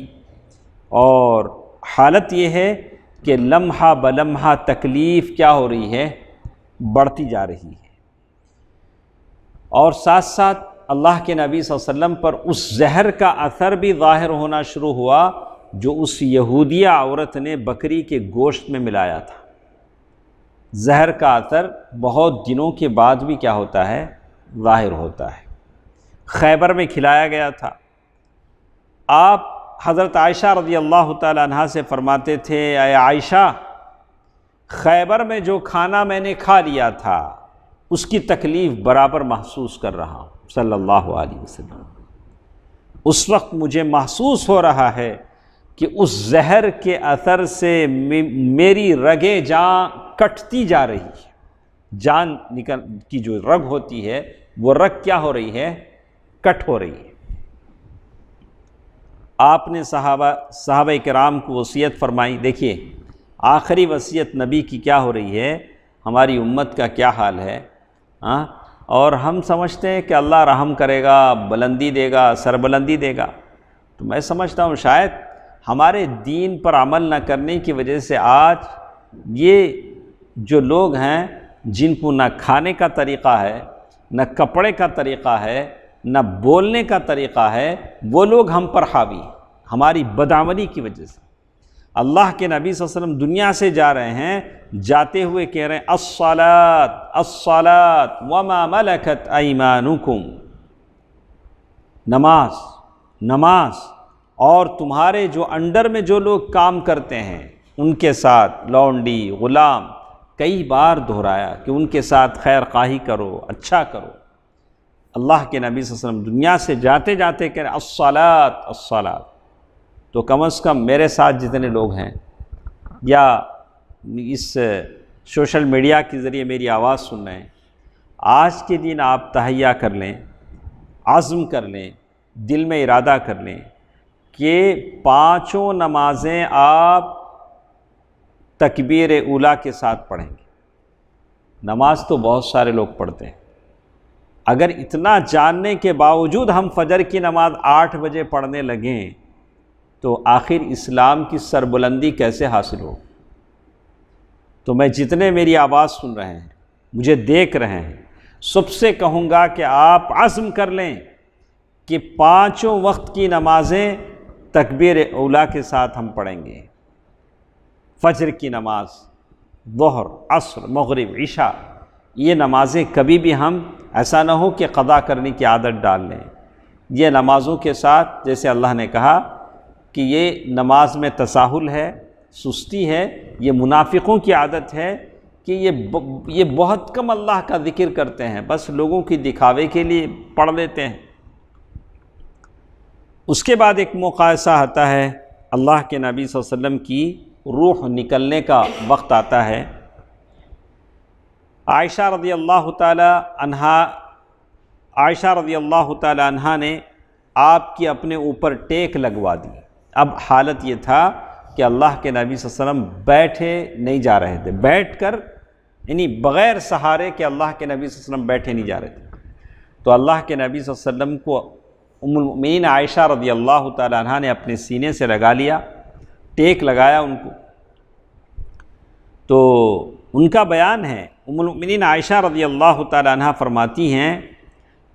اور حالت یہ ہے کہ لمحہ بلمحہ تکلیف کیا ہو رہی ہے؟ بڑھتی جا رہی ہے، اور ساتھ ساتھ اللہ کے نبی صلی اللہ علیہ وسلم پر اس زہر کا اثر بھی ظاہر ہونا شروع ہوا جو اس یہودیہ عورت نے بکری کے گوشت میں ملایا تھا۔ زہر کا اثر بہت دنوں کے بعد بھی کیا ہوتا ہے؟ ظاہر ہوتا ہے۔ خیبر میں کھلایا گیا تھا۔ آپ حضرت عائشہ رضی اللہ تعالی عنہا سے فرماتے تھے اے عائشہ، خیبر میں جو کھانا میں نے کھا لیا تھا اس کی تکلیف برابر محسوس کر رہا ہوں صلی اللہ علیہ وسلم۔ اس وقت مجھے محسوس ہو رہا ہے کہ اس زہر کے اثر سے میری رگیں جان کٹتی جا رہی ہے، جان کی جو رگ ہوتی ہے وہ رگ کیا ہو رہی ہے؟ کٹ ہو رہی ہے۔ آپ نے صحابہ کرام کو وصیت فرمائی۔ دیکھیے آخری وصیت نبی کی کیا ہو رہی ہے، ہماری امت کا کیا حال ہے، اور ہم سمجھتے ہیں کہ اللہ رحم کرے گا، بلندی دے گا، سربلندی دے گا۔ تو میں سمجھتا ہوں شاید ہمارے دین پر عمل نہ کرنے کی وجہ سے آج یہ جو لوگ ہیں جن کو نہ کھانے کا طریقہ ہے، نہ کپڑے کا طریقہ ہے، نہ بولنے کا طریقہ ہے، وہ لوگ ہم پر حاوی ہیں ہماری بدعملی کی وجہ سے۔ اللہ کے نبی صلی اللہ علیہ وسلم دنیا سے جا رہے ہیں، جاتے ہوئے کہہ رہے ہیں الصلاۃ الصلاۃ وما ملکت ایمانکم، نماز نماز، اور تمہارے جو انڈر میں جو لوگ کام کرتے ہیں ان کے ساتھ لونڈی غلام، کئی بار دہرایا کہ ان کے ساتھ خیر خواہی کرو، اچھا کرو۔ اللہ کے نبی صلی اللہ علیہ وسلم دنیا سے جاتے جاتے کہہ رہے الصلاۃ الصلاۃ۔ تو کم از کم میرے ساتھ جتنے لوگ ہیں یا اس سوشل میڈیا کے ذریعے میری آواز سن رہے ہیں، آج کے دن آپ تہیہ کر لیں، عزم کر لیں، دل میں ارادہ کر لیں کہ 5 نمازیں آپ تکبیر اولیٰ کے ساتھ پڑھیں گے۔ نماز تو بہت سارے لوگ پڑھتے ہیں، اگر اتنا جاننے کے باوجود ہم فجر کی نماز 8 بجے پڑھنے لگیں تو آخر اسلام کی سربلندی کیسے حاصل ہو؟ تو میں جتنے میری آواز سن رہے ہیں، مجھے دیکھ رہے ہیں، سب سے کہوں گا کہ آپ عزم کر لیں کہ 5 وقت کی نمازیں تکبیر اولیٰ کے ساتھ ہم پڑھیں گے۔ فجر کی نماز، ظہر، عصر، مغرب، عشاء، یہ نمازیں کبھی بھی ہم ایسا نہ ہو کہ قضا کرنے کی عادت ڈال لیں۔ یہ نمازوں کے ساتھ جیسے اللہ نے کہا کہ یہ نماز میں تساہل ہے، سستی ہے، یہ منافقوں کی عادت ہے کہ یہ بہت کم اللہ کا ذکر کرتے ہیں، بس لوگوں کی دکھاوے کے لیے پڑھ لیتے ہیں۔ اس کے بعد ایک موقع ایسا آتا ہے، اللہ کے نبی صلی اللہ علیہ وسلم کی روح نکلنے کا وقت آتا ہے۔ عائشہ رضی اللہ تعالی عنہا نے آپ کی اپنے اوپر ٹیک لگوا دی۔ اب حالت یہ تھا کہ اللہ کے نبی صلی اللہ علیہ وسلم بیٹھے نہیں جا رہے تھے، بیٹھ کر یعنی بغیر سہارے کہ اللہ کے نبی صلی اللہ علیہ وسلم بیٹھے نہیں جا رہے تھے۔ تو اللہ کے نبی صلی اللہ علیہ وسلم کو ام المؤمنین عائشہ رضی اللہ تعالی عنہا نے اپنے سینے سے لگا لیا، ٹیک لگایا ان کو۔ تو ان کا بیان ہے، ام المؤمنین عائشہ رضی اللہ تعالی عنہا فرماتی ہیں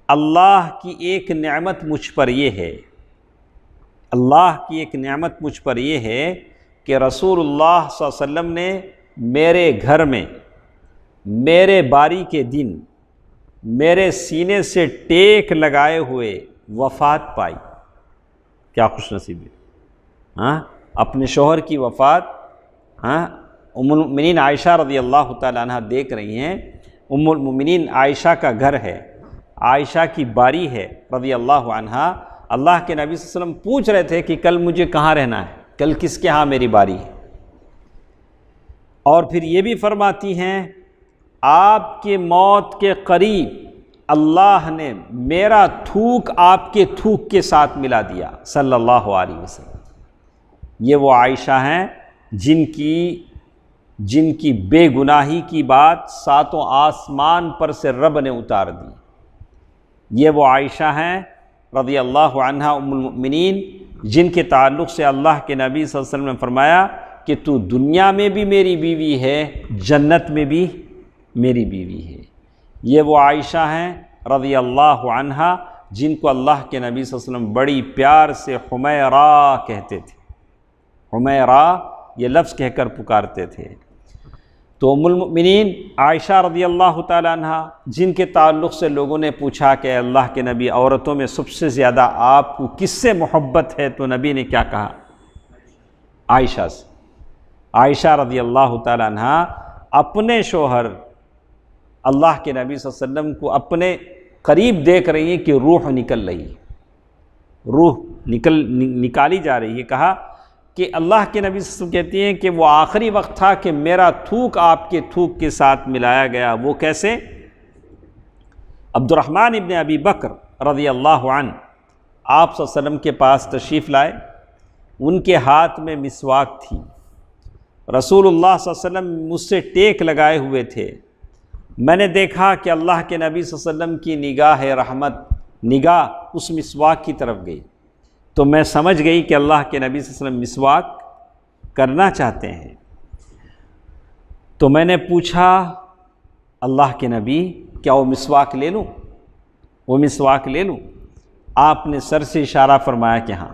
اللہ کی ایک نعمت مجھ پر یہ ہے، اللہ کی ایک نعمت مجھ پر یہ ہے کہ رسول اللہ صلی اللہ علیہ وسلم نے میرے گھر میں میرے باری کے دن میرے سینے سے ٹیک لگائے ہوئے وفات پائی۔ کیا خوش نصیبی، ہاں، اپنے شوہر کی وفات، ہاں، ام المؤمنین عائشہ رضی اللہ تعالیٰ عنہ دیکھ رہی ہیں۔ ام المؤمنین عائشہ کا گھر ہے، عائشہ کی باری ہے رضی اللہ عنہا۔ اللہ کے نبی صلی اللہ علیہ وسلم پوچھ رہے تھے کہ کل مجھے کہاں رہنا ہے، کل کس کے ہاں میری باری ہے۔ اور پھر یہ بھی فرماتی ہیں آپ کی موت کے قریب اللہ نے میرا تھوک آپ کے تھوک کے ساتھ ملا دیا صلی اللہ علیہ وسلم۔ یہ وہ عائشہ ہیں جن کی بے گناہی کی بات ساتوں آسمان پر سے رب نے اتار دی۔ یہ وہ عائشہ ہیں رضی اللہ عنہا ام المؤمنین جن کے تعلق سے اللہ کے نبی صلی اللہ علیہ وسلم نے فرمایا کہ تو دنیا میں بھی میری بیوی ہے، جنت میں بھی میری بیوی ہے۔ یہ وہ عائشہ ہیں رضی اللہ عنہا جن کو اللہ کے نبی صلی اللہ علیہ وسلم بڑی پیار سے حمیرہ کہتے تھے، حمیرہ یہ لفظ کہہ کر پکارتے تھے۔ تو ام المؤمنین عائشہ رضی اللہ تعالیٰ عنہ جن کے تعلق سے لوگوں نے پوچھا کہ اللہ کے نبی عورتوں میں سب سے زیادہ آپ کو کس سے محبت ہے، تو نبی نے کیا کہا؟ عائشہ سے۔ عائشہ رضی اللہ تعالیٰ عنہ اپنے شوہر اللہ کے نبی صلی اللہ علیہ وسلم کو اپنے قریب دیکھ رہی ہیں کہ روح نکل رہی ہے، روح نکالی جا رہی ہے۔ کہا کہ اللہ کے نبی صلی اللہ علیہ وسلم کہتی ہیں کہ وہ آخری وقت تھا کہ میرا تھوک آپ کے تھوک کے ساتھ ملایا گیا۔ وہ کیسے؟ عبد الرحمن ابن ابی بکر رضی اللہ عنہ آپ صلی اللہ علیہ وسلم کے پاس تشریف لائے، ان کے ہاتھ میں مسواک تھی۔ رسول اللہ صلی اللہ علیہ وسلم مجھ سے ٹیک لگائے ہوئے تھے، میں نے دیکھا کہ اللہ کے نبی صلی اللہ علیہ وسلم کی نگاہ رحمت، نگاہ اس مسواک کی طرف گئی، تو میں سمجھ گئی کہ اللہ کے نبی صلی اللہ علیہ وسلم مسواک کرنا چاہتے ہیں۔ تو میں نے پوچھا اللہ کے نبی کیا وہ مسواک لے لوں، وہ مسواک لے لوں؟ آپ نے سر سے اشارہ فرمایا کہ ہاں،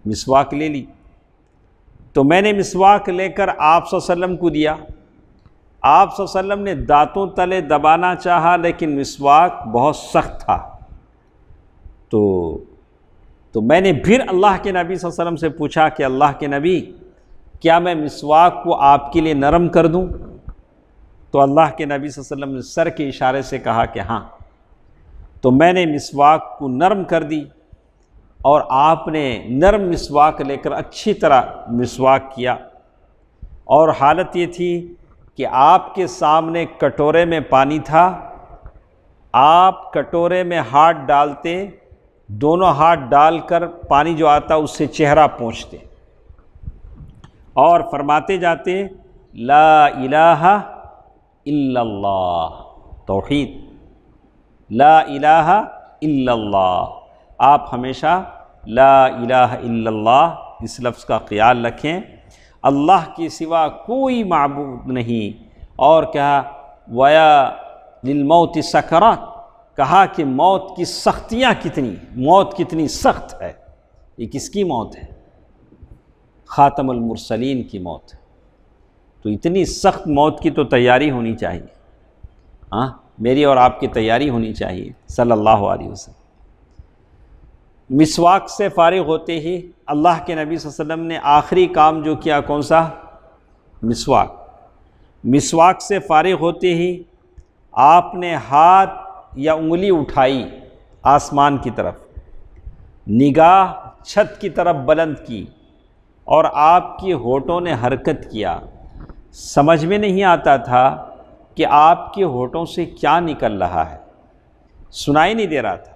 مسواک لے لی۔ تو میں نے مسواک لے کر آپ صلی اللہ علیہ وسلم کو دیا۔ آپ صلی اللہ علیہ وسلم نے دانتوں تلے دبانا چاہا لیکن مسواک بہت سخت تھا۔ تو میں نے پھر اللہ کے نبی صلی اللہ علیہ وسلم سے پوچھا کہ اللہ کے نبی کیا میں مسواک کو آپ کے لیے نرم کر دوں؟ تو اللہ کے نبی صلی اللہ علیہ وسلم نے سر کے اشارے سے کہا کہ ہاں۔ تو میں نے مسواک کو نرم کر دی اور آپ نے نرم مسواک لے کر اچھی طرح مسواک کیا، اور حالت یہ تھی کہ آپ کے سامنے کٹورے میں پانی تھا، آپ کٹورے میں ہاتھ ڈالتے، دونوں ہاتھ ڈال کر پانی جو آتا اس سے چہرہ پونچھتے اور فرماتے جاتے لا الہ الا اللہ، توحید، لا الہ الا اللہ۔ آپ ہمیشہ لا الہ الا اللہ اس لفظ کا خیال رکھیں، اللہ کے سوا کوئی معبود نہیں۔ اور کہا وَيَا لِلْمَوْتِ سَكَرَاتٍ، کہا کہ موت کی سختیاں کتنی، موت کتنی سخت ہے۔ یہ کس کی موت ہے؟ خاتم المرسلین کی موت ہے۔ تو اتنی سخت موت کی تو تیاری ہونی چاہیے، ہاں، میری اور آپ کی تیاری ہونی چاہیے صلی اللہ علیہ وسلم۔ مسواک سے فارغ ہوتے ہی اللہ کے نبی صلی اللہ علیہ وسلم نے آخری کام جو کیا کون سا؟ مسواک۔ مسواک سے فارغ ہوتے ہی آپ نے ہاتھ یا انگلی اٹھائی آسمان کی طرف، نگاہ چھت کی طرف بلند کی، اور آپ کی ہونٹوں نے حرکت کیا۔ سمجھ میں نہیں آتا تھا کہ آپ کے ہونٹوں سے کیا نکل رہا ہے، سنائی نہیں دے رہا تھا۔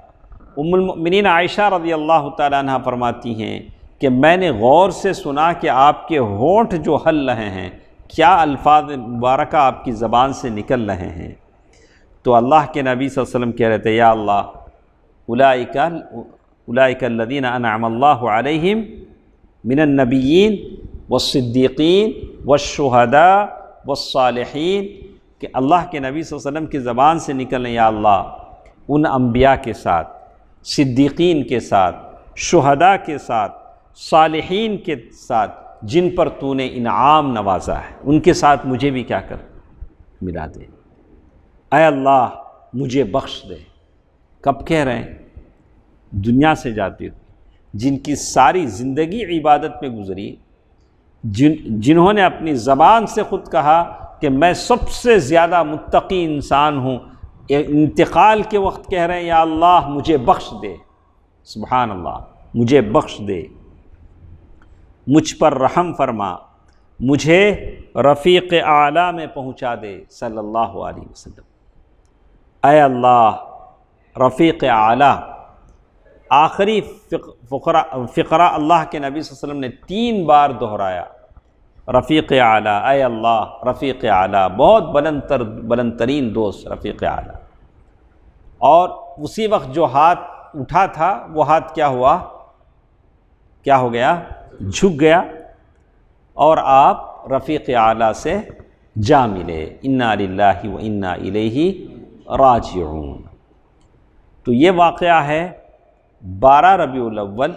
ام المؤمنین عائشہ رضی اللہ تعالیٰ عنہ فرماتی ہیں کہ میں نے غور سے سنا کہ آپ کے ہونٹ جو ہل رہے ہیں، کیا الفاظ مبارکہ آپ کی زبان سے نکل رہے ہیں۔ تو اللہ کے نبی صلی اللہ علیہ وسلم کہہ رہے تھے یا اللہ اولئک الذین انعم اللہ علیہم من النبیین والصدیقین والشہداء والصالحین، کہ اللہ کے نبی صلی اللہ علیہ وسلم کی زبان سے نکلیں یا اللہ ان انبیاء کے ساتھ، صدیقین کے ساتھ، شہداء کے ساتھ، صالحین کے ساتھ جن پر تو نے انعام نوازا ہے ان کے ساتھ مجھے بھی کیا کر ملا دے۔ اے اللہ مجھے بخش دے۔ کب کہہ رہے ہیں؟ دنیا سے جاتے ہوئے، جن کی ساری زندگی عبادت میں گزری، جنہوں نے اپنی زبان سے خود کہا کہ میں سب سے زیادہ متقی انسان ہوں، انتقال کے وقت کہہ رہے ہیں یا اللہ مجھے بخش دے، سبحان اللہ، مجھے بخش دے، مجھ پر رحم فرما، مجھے رفیق اعلیٰ میں پہنچا دے صلی اللہ علیہ وسلم۔ اے اللہ رفیق اعلیٰ، آخری فقرہ اللہ کے نبی صلی اللہ علیہ وسلم نے 3 بار دہرایا، رفیق اعلیٰ، اے اللہ رفیق اعلیٰ، بہت بلند ترین دوست رفیق اعلیٰ۔ اور اسی وقت جو ہاتھ اٹھا تھا وہ ہاتھ کیا ہوا؟ کیا ہو گیا؟ جھک گیا، اور آپ رفیق اعلیٰ سے جا ملے، انا للہ و انا الیہ راجعون۔ تو یہ واقعہ ہے 12 ربیع الاول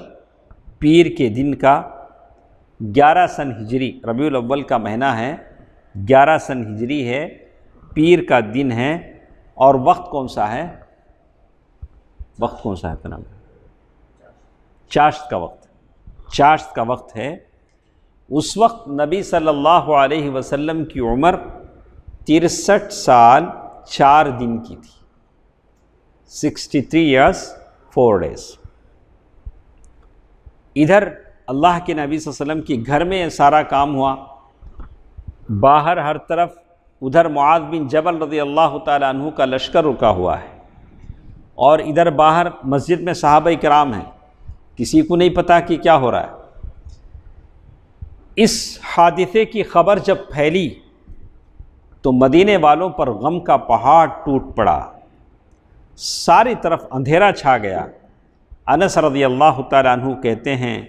پیر کے دن کا، 11 سن ہجری، ربیع الاول کا مہینہ ہے، 11 سن ہجری ہے، پیر کا دن ہے، اور وقت کون سا ہے؟ وقت کون سا ہے تنام؟ چاشت کا وقت، چاشت کا وقت ہے۔ اس وقت نبی صلی اللہ علیہ وسلم کی عمر 63 سال 4 دن کی تھی، 63 years 4 days۔ ادھر اللہ کے نبی صلی اللہ علیہ وسلم کی گھر میں سارا کام ہوا، باہر ہر طرف، ادھر معاذ بن جبل رضی اللہ تعالی عنہ کا لشکر رکا ہوا ہے، اور ادھر باہر مسجد میں صحابہ کرام ہیں، کسی کو نہیں پتا کہ کیا ہو رہا ہے۔ اس حادثے کی خبر جب پھیلی تو مدینے والوں پر غم کا پہاڑ ٹوٹ پڑا، ساری طرف اندھیرا چھا گیا۔ انس رضی اللہ تعالیٰ عنہ کہتے ہیں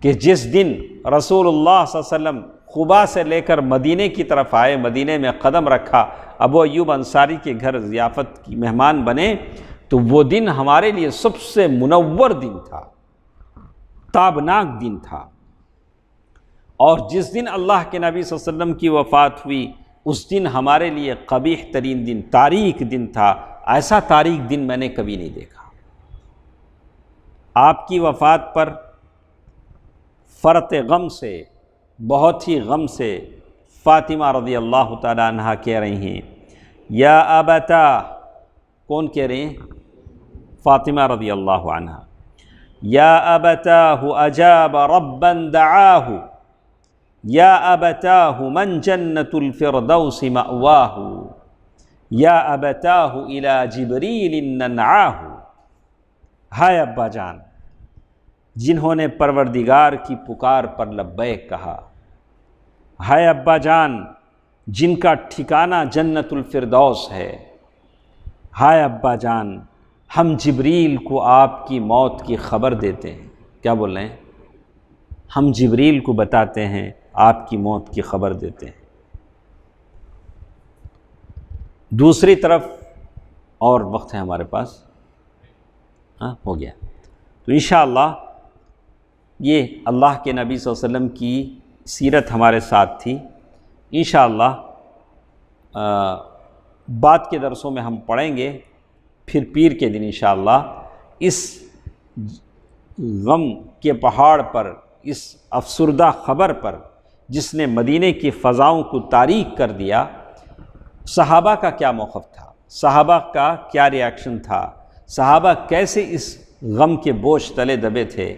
کہ جس دن رسول اللہ صلی اللہ علیہ وسلم قباء سے لے کر مدینے کی طرف آئے، مدینے میں قدم رکھا، ابو ایوب انصاری کے گھر ضیافت کی مہمان بنے، تو وہ دن ہمارے لیے سب سے منور دن تھا، تابناک دن تھا۔ اور جس دن اللہ کے نبی صلی اللہ علیہ وسلم کی وفات ہوئی، اس دن ہمارے لیے قبیح ترین دن، تاریک دن تھا۔ ایسا تاریک دن میں نے کبھی نہیں دیکھا۔ آپ کی وفات پر فرط غم سے، بہت ہی غم سے، فاطمہ رضی اللہ تعالی عنہ کہہ رہی ہیں یا ابتا، کون کہہ رہے ہیں؟ فاطمہ رضی اللہ عنہ، یا ابتاہ اجاب ربا دعاہ، یا ابتاہ من جنت الفردوس مأواہ، یا ابتاہ الی جبریل ننعاہ۔ ہائے ابا جان جنہوں نے پروردگار کی پکار پر لبیک کہا، ہائے ابا جان جن کا ٹھکانہ جنت الفردوس ہے، ہائے ابا جان ہم جبریل کو آپ کی موت کی خبر دیتے ہیں۔ کیا بول رہے ہیں؟ ہم جبریل کو بتاتے ہیں، آپ کی موت کی خبر دیتے ہیں۔ دوسری طرف اور وقت ہے ہمارے پاس، ہاں ہو گیا، تو انشاءاللہ یہ اللہ کے نبی صلی اللہ علیہ وسلم کی سیرت ہمارے ساتھ تھی۔ انشاءاللہ بعد کے درسوں میں ہم پڑھیں گے، پھر پیر کے دن انشاءاللہ اس غم کے پہاڑ پر، اس افسردہ خبر پر جس نے مدینے کی فضاؤں کو تاریک کر دیا، صحابہ کا کیا موقف تھا، صحابہ کا کیا ری ایکشن تھا، صحابہ کیسے اس غم کے بوجھ تلے دبے تھے،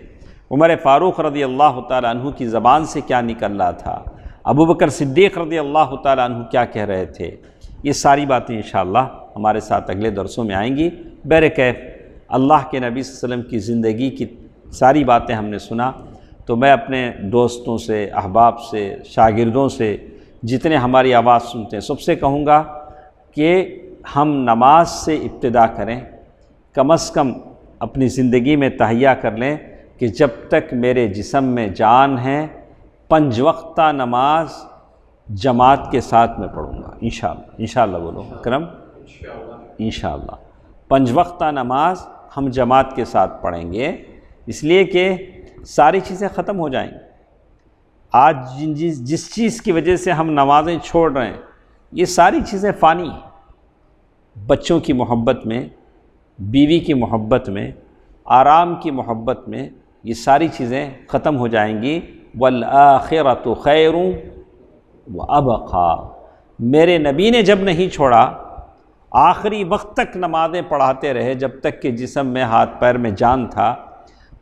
عمر فاروق رضی اللہ تعالیٰ عنہ کی زبان سے کیا نکل رہا تھا، ابو بکر صدیق رضی اللہ تعالیٰ عنہ کیا کہہ رہے تھے، یہ ساری باتیں انشاءاللہ ہمارے ساتھ اگلے درسوں میں آئیں گی۔ بہرکیف اللہ کے نبی صلی اللہ علیہ وسلم کی زندگی کی ساری باتیں ہم نے سنا، تو میں اپنے دوستوں سے، احباب سے، شاگردوں سے، جتنے ہماری آواز سنتے ہیں، سب سے کہوں گا کہ ہم نماز سے ابتدا کریں، کم از کم اپنی زندگی میں تہیہ کر لیں کہ جب تک میرے جسم میں جان ہے 5 وقتہ نماز جماعت کے ساتھ میں پڑھوں گا انشاءاللہ۔ انشاءاللہ بولو کرم، انشاءاللہ 5 وقتہ نماز ہم جماعت کے ساتھ پڑھیں گے، اس لیے کہ ساری چیزیں ختم ہو جائیں گی۔ آج جس چیز کی وجہ سے ہم نمازیں چھوڑ رہے ہیں یہ ساری چیزیں فانی ہیں۔ بچوں کی محبت میں، بیوی کی محبت میں، آرام کی محبت میں یہ ساری چیزیں ختم ہو جائیں گی۔ وَالْآخِرَةُ خَيْرٌ وَأَبْقَىٰ، میرے نبی نے جب نہیں چھوڑا، آخری وقت تک نمازیں پڑھاتے رہے جب تک کہ جسم میں، ہاتھ پیر میں جان تھا،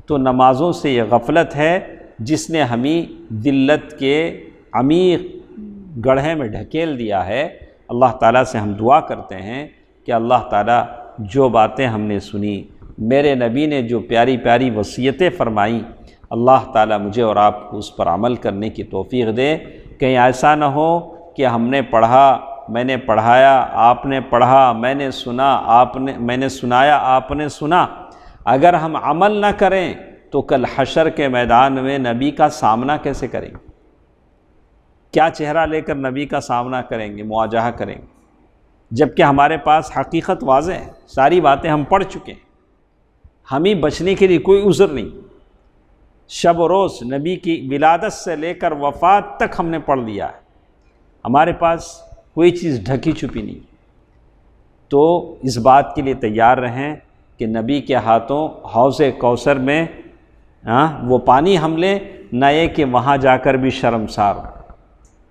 تو نمازوں سے یہ غفلت ہے جس نے ہمیں ذلت کے عمیق گڑھے میں ڈھکیل دیا ہے۔ اللہ تعالیٰ سے ہم دعا کرتے ہیں کہ اللہ تعالیٰ جو باتیں ہم نے سنی، میرے نبی نے جو پیاری پیاری وصیتیں فرمائیں، اللہ تعالیٰ مجھے اور آپ کو اس پر عمل کرنے کی توفیق دے۔ کہیں ایسا نہ ہو کہ ہم نے پڑھا، میں نے پڑھایا، آپ نے پڑھا، میں نے سنا، میں نے سنایا، آپ نے سنا، اگر ہم عمل نہ کریں تو کل حشر کے میدان میں نبی کا سامنا کیسے کریں گے؟ کیا چہرہ لے کر نبی کا سامنا کریں گے، مواجہہ کریں گے؟ جبکہ ہمارے پاس حقیقت واضح ہے، ساری باتیں ہم پڑھ چکے ہیں، ہمیں بچنے کے لیے کوئی عذر نہیں۔ شب و روز نبی کی ولادت سے لے کر وفات تک ہم نے پڑھ لیا ہے، ہمارے پاس کوئی چیز ڈھکی چھپی نہیں۔ تو اس بات کے لیے تیار رہیں کہ نبی کے ہاتھوں حوض کوثر میں وہ پانی ہم لیں، نہ یہ کہ وہاں جا کر بھی شرمسار ہو۔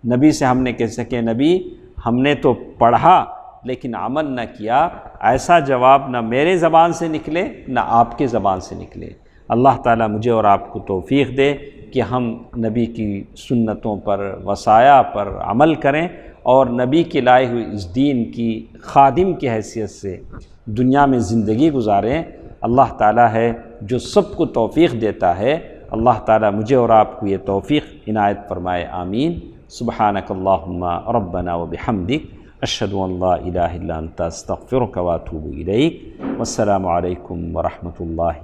نبی سے ہم نے کہہ سکے نبی ہم نے تو پڑھا لیکن عمل نہ کیا، ایسا جواب نہ میرے زبان سے نکلے نہ آپ کے زبان سے نکلے۔ اللہ تعالیٰ مجھے اور آپ کو توفیق دے کہ ہم نبی کی سنتوں پر، وصایا پر عمل کریں اور نبی کے لائے ہوئے اس دین کی خادم کی حیثیت سے دنیا میں زندگی گزاریں۔ اللہ تعالیٰ ہے جو سب کو توفیق دیتا ہے، اللہ تعالیٰ مجھے اور آپ کو یہ توفیق عنایت فرمائے، آمین۔ سبحانک اللہم ربنا وبحمدک، اشہد ان لا الہ الا انت استغفرک واتوب الیک، والسلام علیکم ورحمۃ اللہ